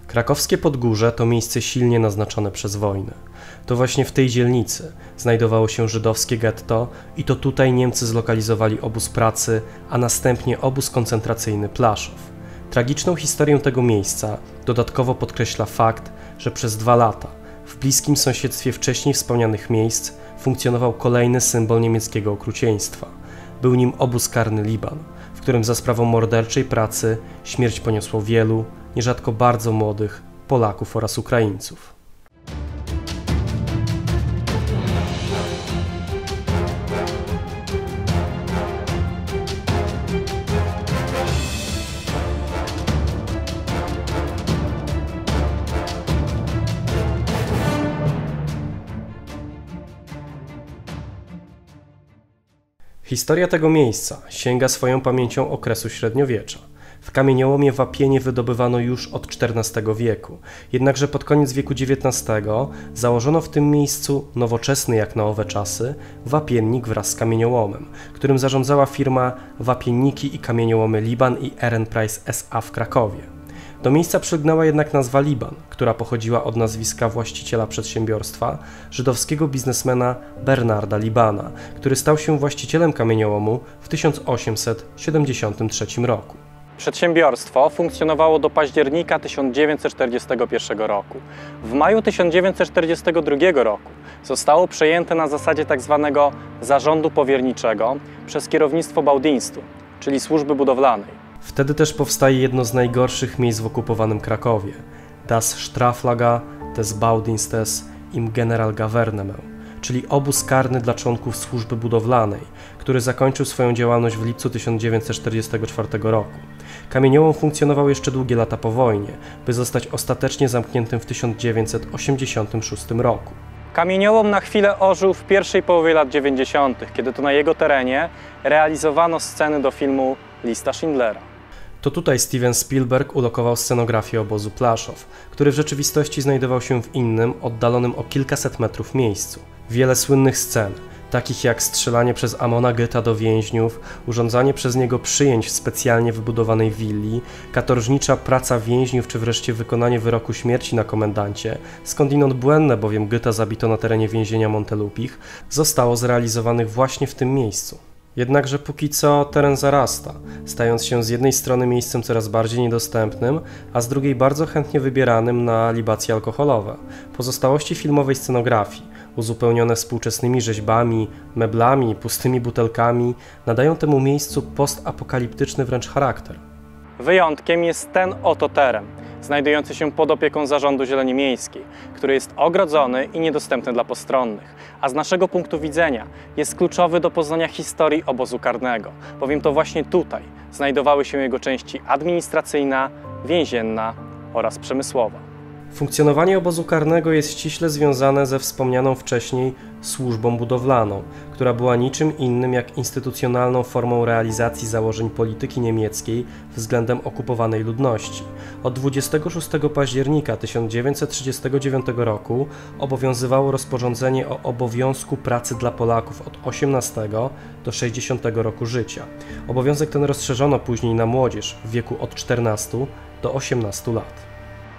Krakowskie Podgórze to miejsce silnie naznaczone przez wojnę. To właśnie w tej dzielnicy znajdowało się żydowskie getto i to tutaj Niemcy zlokalizowali obóz pracy, a następnie obóz koncentracyjny Plaszow. Tragiczną historię tego miejsca dodatkowo podkreśla fakt, że przez 2 lata w bliskim sąsiedztwie wcześniej wspomnianych miejsc funkcjonował kolejny symbol niemieckiego okrucieństwa. Był nim obóz karny Liban, w którym za sprawą morderczej pracy śmierć poniosło wielu, nierzadko bardzo młodych Polaków oraz Ukraińców. Historia tego miejsca sięga swoją pamięcią okresu średniowiecza. W kamieniołomie wapienie wydobywano już od XIV wieku, jednakże pod koniec wieku XIX założono w tym miejscu nowoczesny jak na owe czasy wapiennik wraz z kamieniołomem, którym zarządzała firma Wapienniki i Kamieniołomy Liban i Ehrenpreis S.A. w Krakowie. Do miejsca przygnęła jednak nazwa Liban, która pochodziła od nazwiska właściciela przedsiębiorstwa, żydowskiego biznesmena Bernarda Libana, który stał się właścicielem kamieniołomu w 1873 roku. Przedsiębiorstwo funkcjonowało do października 1941 roku. W maju 1942 roku zostało przejęte na zasadzie tzw. zarządu powierniczego przez kierownictwo Baudienstu, czyli służby budowlanej. Wtedy też powstaje jedno z najgorszych miejsc w okupowanym Krakowie – Das Straflager des Baudienstes im Generalgouvernement, czyli obóz karny dla członków służby budowlanej, który zakończył swoją działalność w lipcu 1944 roku. Kamieniołom funkcjonował jeszcze długie lata po wojnie, by zostać ostatecznie zamkniętym w 1986 roku. Kamieniołom na chwilę ożył w pierwszej połowie lat 90., kiedy to na jego terenie realizowano sceny do filmu Lista Schindlera. To tutaj Steven Spielberg ulokował scenografię obozu Plaszow, który w rzeczywistości znajdował się w innym, oddalonym o kilkaset metrów miejscu. Wiele słynnych scen, takich jak strzelanie przez Amona Goetha do więźniów, urządzanie przez niego przyjęć w specjalnie wybudowanej willi, katorżnicza praca więźniów czy wreszcie wykonanie wyroku śmierci na komendancie, skądinąd błędne, bowiem Goetha zabito na terenie więzienia Montelupich, zostało zrealizowanych właśnie w tym miejscu. Jednakże póki co teren zarasta, stając się z jednej strony miejscem coraz bardziej niedostępnym, a z drugiej bardzo chętnie wybieranym na libacje alkoholowe. Pozostałości filmowej scenografii, uzupełnione współczesnymi rzeźbami, meblami, pustymi butelkami, nadają temu miejscu postapokaliptyczny wręcz charakter. Wyjątkiem jest ten oto teren, znajdujący się pod opieką Zarządu Zieleni Miejskiej, który jest ogrodzony i niedostępny dla postronnych, a z naszego punktu widzenia jest kluczowy do poznania historii obozu karnego, bowiem to właśnie tutaj znajdowały się jego części administracyjna, więzienna oraz przemysłowa. Funkcjonowanie obozu karnego jest ściśle związane ze wspomnianą wcześniej służbą budowlaną, która była niczym innym jak instytucjonalną formą realizacji założeń polityki niemieckiej względem okupowanej ludności. Od 26 października 1939 roku obowiązywało rozporządzenie o obowiązku pracy dla Polaków od 18 do 60 roku życia. Obowiązek ten rozszerzono później na młodzież w wieku od 14 do 18 lat.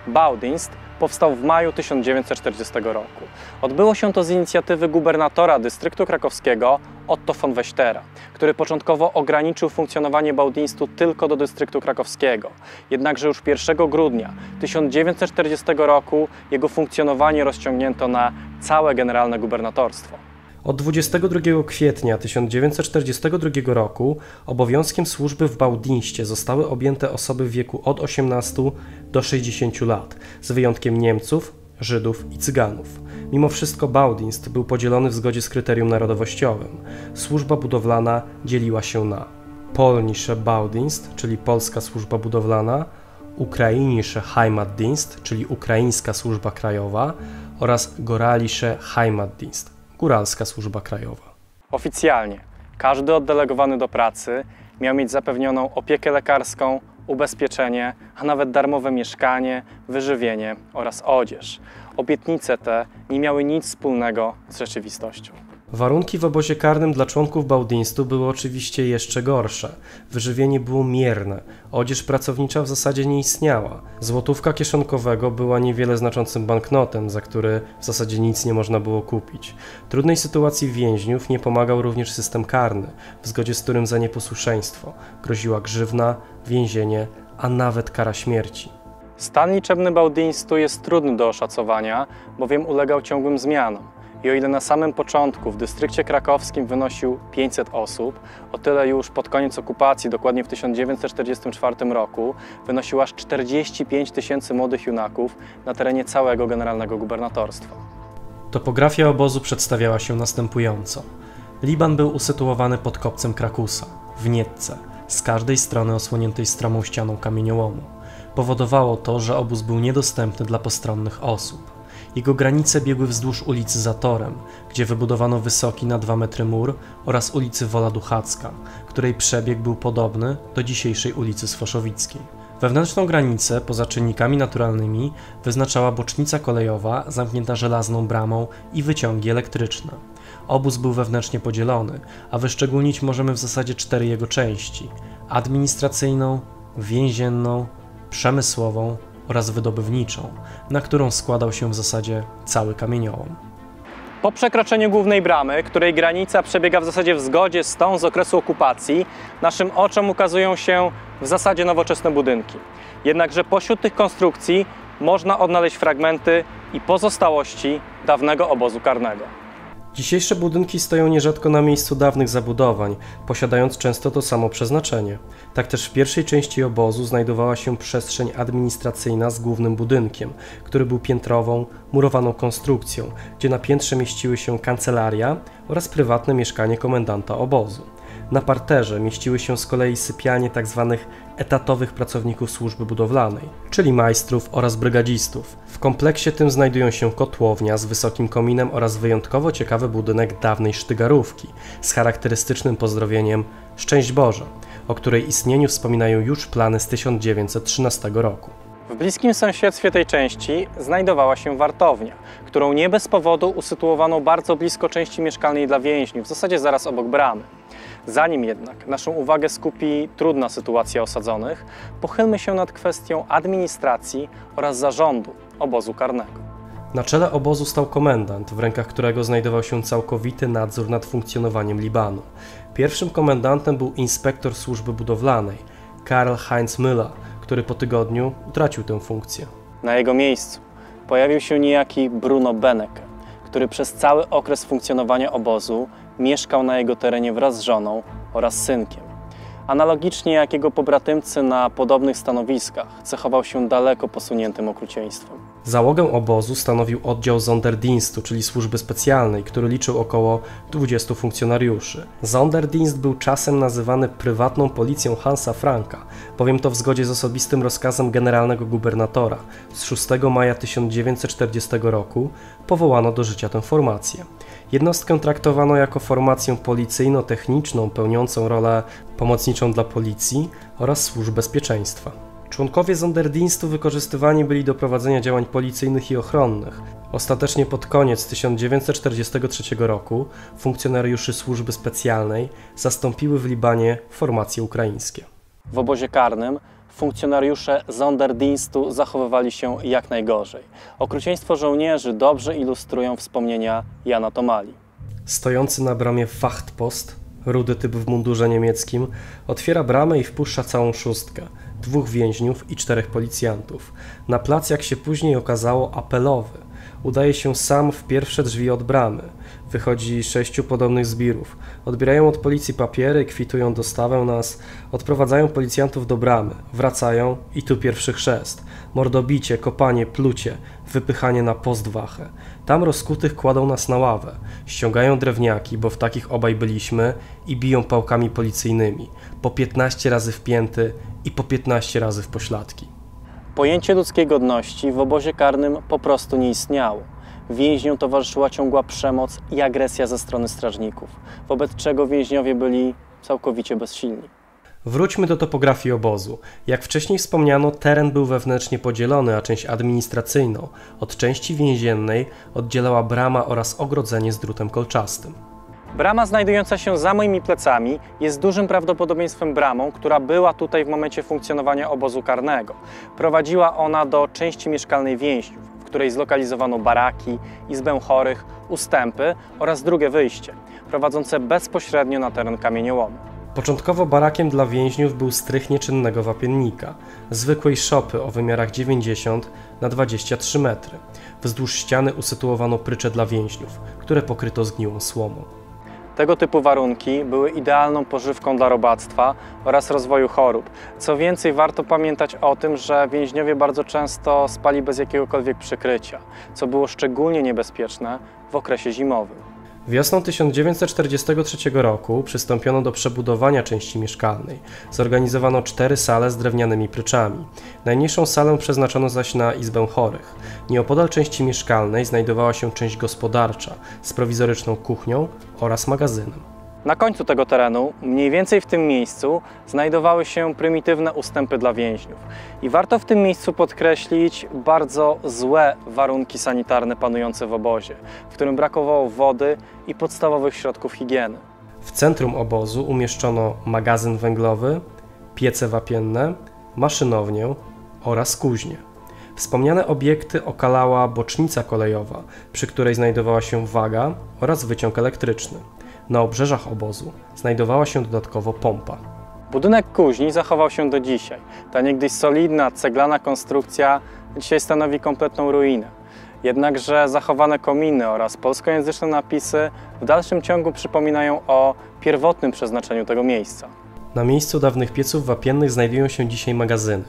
Baudienst powstał w maju 1940 roku. Odbyło się to z inicjatywy gubernatora dystryktu krakowskiego Otto von Wechtera, który początkowo ograniczył funkcjonowanie Baudienstu tylko do dystryktu krakowskiego. Jednakże już 1 grudnia 1940 roku jego funkcjonowanie rozciągnięto na całe generalne gubernatorstwo. Od 22 kwietnia 1942 roku obowiązkiem służby w Baudienście zostały objęte osoby w wieku od 18 do 60 lat, z wyjątkiem Niemców, Żydów i Cyganów. Mimo wszystko Baudienst był podzielony w zgodzie z kryterium narodowościowym. Służba budowlana dzieliła się na Polnische Baudienst, czyli polska służba budowlana, Ukrainische Heimatdienst, czyli ukraińska służba krajowa oraz Goralische Heimatdienst, góralska służba krajowa. Oficjalnie każdy oddelegowany do pracy miał mieć zapewnioną opiekę lekarską, ubezpieczenie, a nawet darmowe mieszkanie, wyżywienie oraz odzież. Obietnice te nie miały nic wspólnego z rzeczywistością. Warunki w obozie karnym dla członków Baudienstu były oczywiście jeszcze gorsze. Wyżywienie było mierne, odzież pracownicza w zasadzie nie istniała. Złotówka kieszonkowego była niewiele znaczącym banknotem, za który w zasadzie nic nie można było kupić. Trudnej sytuacji więźniów nie pomagał również system karny, w zgodzie z którym za nieposłuszeństwo groziła grzywna, więzienie, a nawet kara śmierci. Stan liczebny Baudienstu jest trudny do oszacowania, bowiem ulegał ciągłym zmianom. I o ile na samym początku w dystrykcie krakowskim wynosił 500 osób, o tyle już pod koniec okupacji, dokładnie w 1944 roku, wynosił aż 45 000 młodych junaków na terenie całego generalnego gubernatorstwa. Topografia obozu przedstawiała się następująco. Liban był usytuowany pod kopcem Krakusa, w Nietce, z każdej strony osłoniętej stromą ścianą kamieniołomu. Powodowało to, że obóz był niedostępny dla postronnych osób. Jego granice biegły wzdłuż ulicy Zatorem, gdzie wybudowano wysoki na 2 metry mur, oraz ulicy Wola Duchacka, której przebieg był podobny do dzisiejszej ulicy Sfoszowickiej. Wewnętrzną granicę, poza czynnikami naturalnymi, wyznaczała bocznica kolejowa zamknięta żelazną bramą i wyciągi elektryczne. Obóz był wewnętrznie podzielony, a wyszczególnić możemy w zasadzie 4 jego części: administracyjną, więzienną, przemysłową oraz wydobywniczą, na którą składał się w zasadzie cały kamieniołom. Po przekroczeniu głównej bramy, której granica przebiega w zasadzie w zgodzie z tą z okresu okupacji, naszym oczom ukazują się w zasadzie nowoczesne budynki. Jednakże pośród tych konstrukcji można odnaleźć fragmenty i pozostałości dawnego obozu karnego. Dzisiejsze budynki stoją nierzadko na miejscu dawnych zabudowań, posiadając często to samo przeznaczenie. Tak też w pierwszej części obozu znajdowała się przestrzeń administracyjna z głównym budynkiem, który był piętrową, murowaną konstrukcją, gdzie na piętrze mieściły się kancelaria oraz prywatne mieszkanie komendanta obozu. Na parterze mieściły się z kolei sypialnie tzw. etatowych pracowników służby budowlanej, czyli majstrów oraz brygadzistów. W kompleksie tym znajdują się kotłownia z wysokim kominem oraz wyjątkowo ciekawy budynek dawnej sztygarówki z charakterystycznym pozdrowieniem „Szczęść Boże”, o której istnieniu wspominają już plany z 1913 roku. W bliskim sąsiedztwie tej części znajdowała się wartownia, którą nie bez powodu usytuowano bardzo blisko części mieszkalnej dla więźniów, w zasadzie zaraz obok bramy. Zanim jednak naszą uwagę skupi trudna sytuacja osadzonych, pochylmy się nad kwestią administracji oraz zarządu obozu karnego. Na czele obozu stał komendant, w rękach którego znajdował się całkowity nadzór nad funkcjonowaniem Libanu. Pierwszym komendantem był inspektor służby budowlanej, Karl-Heinz Müller, który po tygodniu utracił tę funkcję. Na jego miejscu pojawił się niejaki Bruno Benecke, który przez cały okres funkcjonowania obozu mieszkał na jego terenie wraz z żoną oraz synkiem. Analogicznie jak jego pobratymcy na podobnych stanowiskach, cechował się daleko posuniętym okrucieństwem. Załogę obozu stanowił oddział Sonderdienstu, czyli służby specjalnej, który liczył około 20 funkcjonariuszy. Sonderdienst był czasem nazywany prywatną policją Hansa Franka, bowiem to w zgodzie z osobistym rozkazem generalnego gubernatora z 6 maja 1940 roku powołano do życia tę formację. Jednostkę traktowano jako formację policyjno-techniczną pełniącą rolę pomocniczą dla policji oraz służb bezpieczeństwa. Członkowie Sonderdienstu wykorzystywani byli do prowadzenia działań policyjnych i ochronnych. Ostatecznie pod koniec 1943 roku funkcjonariuszy służby specjalnej zastąpiły w Libanie formacje ukraińskie. W obozie karnym funkcjonariusze Sonderdienstu zachowywali się jak najgorzej. Okrucieństwo żołnierzy dobrze ilustrują wspomnienia Jana Tomali. Stojący na bramie Wachtpost, rudy typ w mundurze niemieckim, otwiera bramę i wpuszcza całą szóstkę, 2 więźniów i 4 policjantów. Na plac, jak się później okazało, apelowy. Udaje się sam w pierwsze drzwi od bramy. Wychodzi 6 podobnych zbirów. Odbierają od policji papiery, kwitują dostawę nas, odprowadzają policjantów do bramy, wracają i tu pierwszy chrzest. Mordobicie, kopanie, plucie, wypychanie na postwachę. Tam rozkutych kładą nas na ławę. Ściągają drewniaki, bo w takich obaj byliśmy, i biją pałkami policyjnymi. Po 15 razy w pięty i po 15 razy w pośladki. Pojęcie ludzkiej godności w obozie karnym po prostu nie istniało. Więźniom towarzyszyła ciągła przemoc i agresja ze strony strażników, wobec czego więźniowie byli całkowicie bezsilni. Wróćmy do topografii obozu. Jak wcześniej wspomniano, teren był wewnętrznie podzielony, a część administracyjną od części więziennej oddzielała brama oraz ogrodzenie z drutem kolczastym. Brama znajdująca się za moimi plecami jest dużym prawdopodobieństwem bramą, która była tutaj w momencie funkcjonowania obozu karnego. Prowadziła ona do części mieszkalnej więźniów, w której zlokalizowano baraki, izbę chorych, ustępy oraz drugie wyjście, prowadzące bezpośrednio na teren kamieniołomu. Początkowo barakiem dla więźniów był strych nieczynnego wapiennika, zwykłej szopy o wymiarach 90 na 23 metry. Wzdłuż ściany usytuowano prycze dla więźniów, które pokryto zgniłą słomą. Tego typu warunki były idealną pożywką dla robactwa oraz rozwoju chorób. Co więcej, warto pamiętać o tym, że więźniowie bardzo często spali bez jakiegokolwiek przykrycia, co było szczególnie niebezpieczne w okresie zimowym. Wiosną 1943 roku przystąpiono do przebudowania części mieszkalnej. Zorganizowano 4 sale z drewnianymi pryczami. Najmniejszą salę przeznaczono zaś na izbę chorych. Nieopodal części mieszkalnej znajdowała się część gospodarcza z prowizoryczną kuchnią oraz magazynem. Na końcu tego terenu, mniej więcej w tym miejscu, znajdowały się prymitywne ustępy dla więźniów. I warto w tym miejscu podkreślić bardzo złe warunki sanitarne panujące w obozie, w którym brakowało wody i podstawowych środków higieny. W centrum obozu umieszczono magazyn węglowy, piece wapienne, maszynownię oraz kuźnię. Wspomniane obiekty okalała bocznica kolejowa, przy której znajdowała się waga oraz wyciąg elektryczny. Na obrzeżach obozu znajdowała się dodatkowo pompa. Budynek kuźni zachował się do dzisiaj. Ta niegdyś solidna, ceglana konstrukcja dzisiaj stanowi kompletną ruinę. Jednakże zachowane kominy oraz polskojęzyczne napisy w dalszym ciągu przypominają o pierwotnym przeznaczeniu tego miejsca. Na miejscu dawnych pieców wapiennych znajdują się dzisiaj magazyny.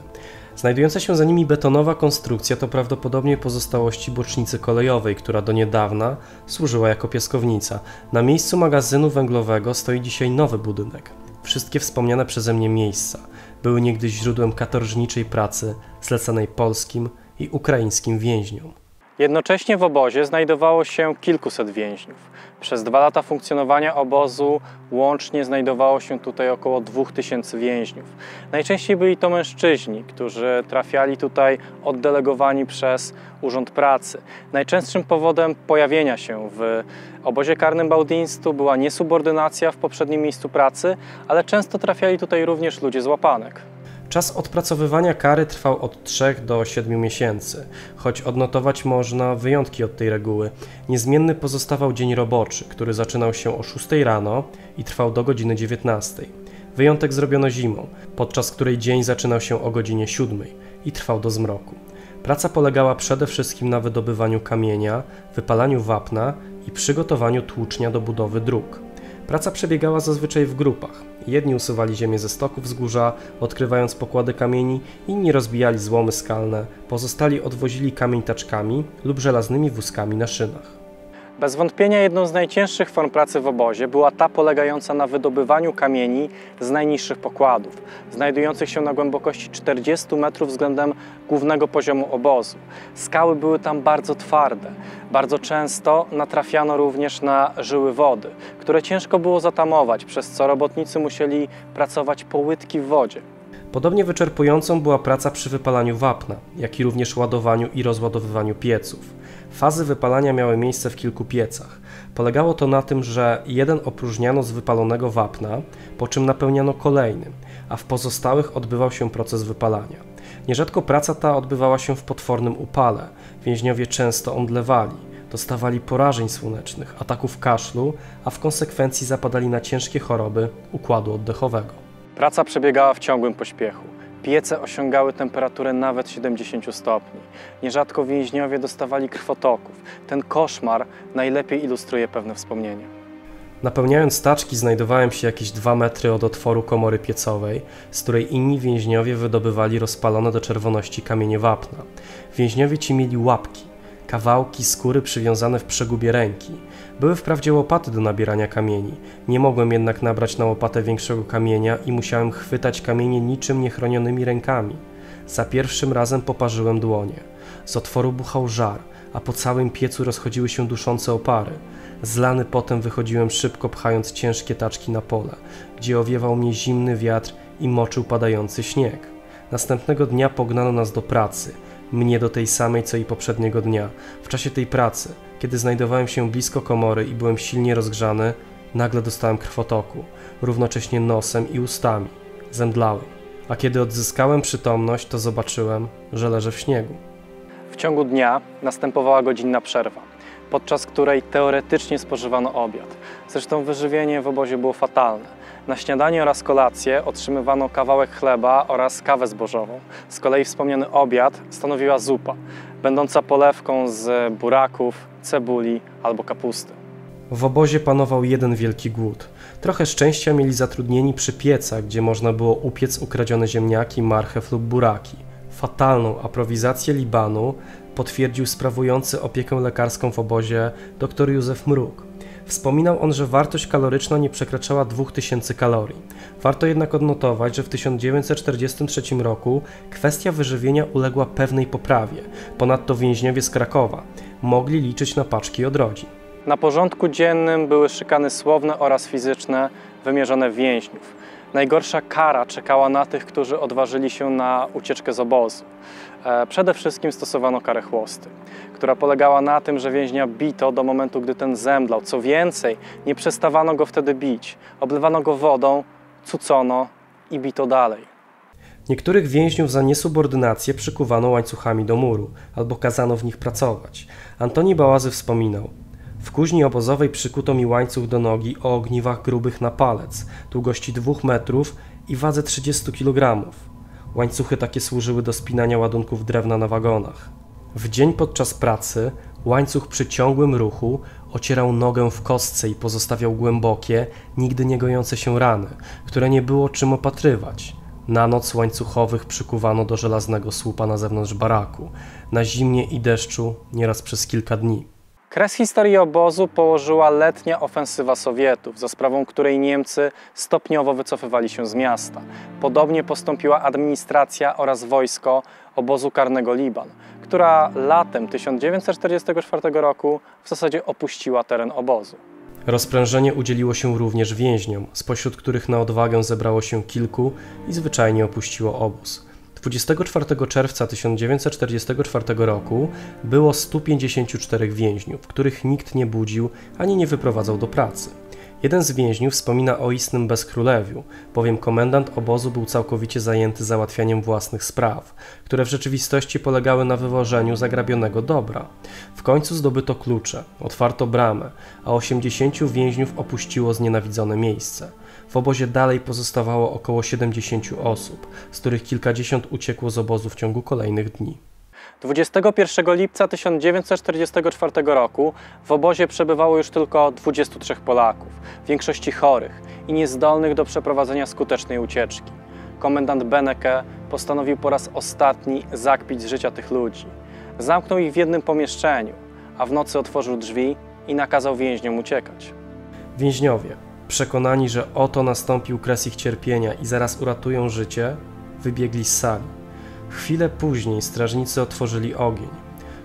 Znajdująca się za nimi betonowa konstrukcja to prawdopodobnie pozostałości bocznicy kolejowej, która do niedawna służyła jako piaskownica. Na miejscu magazynu węglowego stoi dzisiaj nowy budynek. Wszystkie wspomniane przeze mnie miejsca były niegdyś źródłem katorżniczej pracy zlecanej polskim i ukraińskim więźniom. Jednocześnie w obozie znajdowało się kilkuset więźniów. Przez 2 lata funkcjonowania obozu łącznie znajdowało się tutaj około 2000 więźniów. Najczęściej byli to mężczyźni, którzy trafiali tutaj oddelegowani przez Urząd Pracy. Najczęstszym powodem pojawienia się w obozie karnym Bałtyńsku była niesubordynacja w poprzednim miejscu pracy, ale często trafiali tutaj również ludzie z łapanek. Czas odpracowywania kary trwał od 3 do 7 miesięcy, choć odnotować można wyjątki od tej reguły. Niezmienny pozostawał dzień roboczy, który zaczynał się o 6 rano i trwał do godziny 19. Wyjątek zrobiono zimą, podczas której dzień zaczynał się o godzinie 7 i trwał do zmroku. Praca polegała przede wszystkim na wydobywaniu kamienia, wypalaniu wapna i przygotowaniu tłucznia do budowy dróg. Praca przebiegała zazwyczaj w grupach. Jedni usuwali ziemię ze stoków wzgórza, odkrywając pokłady kamieni, inni rozbijali złomy skalne, pozostali odwozili kamień taczkami lub żelaznymi wózkami na szynach. Bez wątpienia jedną z najcięższych form pracy w obozie była ta polegająca na wydobywaniu kamieni z najniższych pokładów, znajdujących się na głębokości 40 metrów względem głównego poziomu obozu. Skały były tam bardzo twarde. Bardzo często natrafiano również na żyły wody, które ciężko było zatamować, przez co robotnicy musieli pracować po łydki w wodzie. Podobnie wyczerpującą była praca przy wypalaniu wapna, jak i również ładowaniu i rozładowywaniu pieców. Fazy wypalania miały miejsce w kilku piecach. Polegało to na tym, że jeden opróżniano z wypalonego wapna, po czym napełniano kolejny, a w pozostałych odbywał się proces wypalania. Nierzadko praca ta odbywała się w potwornym upale. Więźniowie często omdlewali, dostawali porażeń słonecznych, ataków kaszlu, a w konsekwencji zapadali na ciężkie choroby układu oddechowego. Praca przebiegała w ciągłym pośpiechu. Piece osiągały temperaturę nawet 70 stopni. Nierzadko więźniowie dostawali krwotoków. Ten koszmar najlepiej ilustruje pewne wspomnienie. Napełniając taczki znajdowałem się jakieś 2 metry od otworu komory piecowej, z której inni więźniowie wydobywali rozpalone do czerwoności kamienie wapna. Więźniowie ci mieli łapki, kawałki skóry przywiązane w przegubie ręki. Były wprawdzie łopaty do nabierania kamieni, nie mogłem jednak nabrać na łopatę większego kamienia i musiałem chwytać kamienie niczym niechronionymi rękami. Za pierwszym razem poparzyłem dłonie. Z otworu buchał żar, a po całym piecu rozchodziły się duszące opary. Zlany potem wychodziłem szybko, pchając ciężkie taczki na pole, gdzie owiewał mnie zimny wiatr i moczył padający śnieg. Następnego dnia pognano nas do pracy, mnie do tej samej co i poprzedniego dnia. W czasie tej pracy, kiedy znajdowałem się blisko komory i byłem silnie rozgrzany, Nagle dostałem krwotoku, równocześnie nosem i ustami. Zemdlałem. A kiedy odzyskałem przytomność, to zobaczyłem, że leżę w śniegu. W ciągu dnia następowała godzinna przerwa, podczas której teoretycznie spożywano obiad. Zresztą wyżywienie w obozie było fatalne. Na śniadanie oraz kolację otrzymywano kawałek chleba oraz kawę zbożową. Z kolei wspomniany obiad stanowiła zupa, będąca polewką z buraków, cebuli albo kapusty. W obozie panował jeden wielki głód. Trochę szczęścia mieli zatrudnieni przy piecach, gdzie można było upiec ukradzione ziemniaki, marchew lub buraki. Fatalną aprowizację Libanu potwierdził sprawujący opiekę lekarską w obozie dr Józef Mruk. Wspominał on, że wartość kaloryczna nie przekraczała 2000 kalorii. Warto jednak odnotować, że w 1943 roku kwestia wyżywienia uległa pewnej poprawie. Ponadto więźniowie z Krakowa mogli liczyć na paczki od rodzin. Na porządku dziennym były szykany słowne oraz fizyczne wymierzone w więźniów. Najgorsza kara czekała na tych, którzy odważyli się na ucieczkę z obozu. Przede wszystkim stosowano karę chłosty, która polegała na tym, że więźnia bito do momentu, gdy ten zemdlał. Co więcej, nie przestawano go wtedy bić. Oblewano go wodą, cucono i bito dalej. Niektórych więźniów za niesubordynację przykuwano łańcuchami do muru albo kazano w nich pracować. Antoni Bałazy wspominał: w kuźni obozowej przykuto mi łańcuch do nogi o ogniwach grubych na palec, długości 2 metrów i wadze 30 kg. Łańcuchy takie służyły do spinania ładunków drewna na wagonach. W dzień podczas pracy łańcuch przy ciągłym ruchu ocierał nogę w kostce i pozostawiał głębokie, nigdy nie gojące się rany, które nie było czym opatrywać. Na noc łańcuchowych przykuwano do żelaznego słupa na zewnątrz baraku, na zimnie i deszczu nieraz przez kilka dni. Kres historii obozu położyła letnia ofensywa Sowietów, za sprawą której Niemcy stopniowo wycofywali się z miasta. Podobnie postąpiła administracja oraz wojsko obozu karnego Liban, która latem 1944 roku w zasadzie opuściła teren obozu. Rozprężenie udzieliło się również więźniom, spośród których na odwagę zebrało się kilku i zwyczajnie opuściło obóz. 24 czerwca 1944 roku było 154 więźniów, których nikt nie budził ani nie wyprowadzał do pracy. Jeden z więźniów wspomina o istnym bezkrólewiu, bowiem komendant obozu był całkowicie zajęty załatwianiem własnych spraw, które w rzeczywistości polegały na wywożeniu zagrabionego dobra. W końcu zdobyto klucze, otwarto bramę, a 80 więźniów opuściło znienawidzone miejsce. W obozie dalej pozostawało około 70 osób, z których kilkadziesiąt uciekło z obozu w ciągu kolejnych dni. 21 lipca 1944 roku w obozie przebywało już tylko 23 Polaków, w większości chorych i niezdolnych do przeprowadzenia skutecznej ucieczki. Komendant Beneke postanowił po raz ostatni zakpić z życia tych ludzi. Zamknął ich w jednym pomieszczeniu, a w nocy otworzył drzwi i nakazał więźniom uciekać. Więźniowie, przekonani, że oto nastąpił kres ich cierpienia i zaraz uratują życie, wybiegli z sali. Chwilę później strażnicy otworzyli ogień.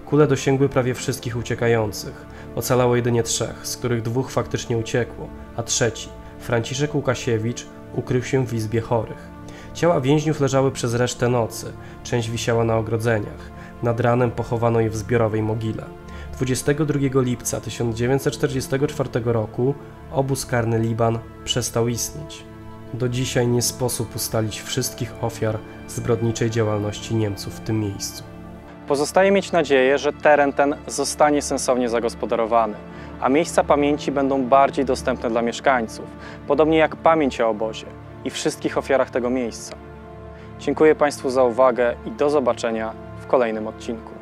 Kule dosięgły prawie wszystkich uciekających. Ocalało jedynie 3, z których 2 faktycznie uciekło, a trzeci, Franciszek Łukasiewicz, ukrył się w izbie chorych. Ciała więźniów leżały przez resztę nocy, część wisiała na ogrodzeniach. Nad ranem pochowano je w zbiorowej mogile. 22 lipca 1944 roku obóz karny Liban przestał istnieć. Do dzisiaj nie sposób ustalić wszystkich ofiar zbrodniczej działalności Niemców w tym miejscu. Pozostaje mieć nadzieję, że teren ten zostanie sensownie zagospodarowany, a miejsca pamięci będą bardziej dostępne dla mieszkańców, podobnie jak pamięć o obozie i wszystkich ofiarach tego miejsca. Dziękuję Państwu za uwagę i do zobaczenia w kolejnym odcinku.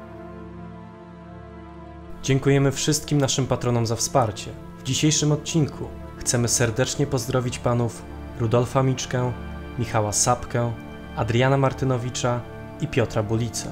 Dziękujemy wszystkim naszym patronom za wsparcie. W dzisiejszym odcinku chcemy serdecznie pozdrowić panów Rudolfa Miczkę, Michała Sapkę, Adriana Martynowicza i Piotra Bulicę.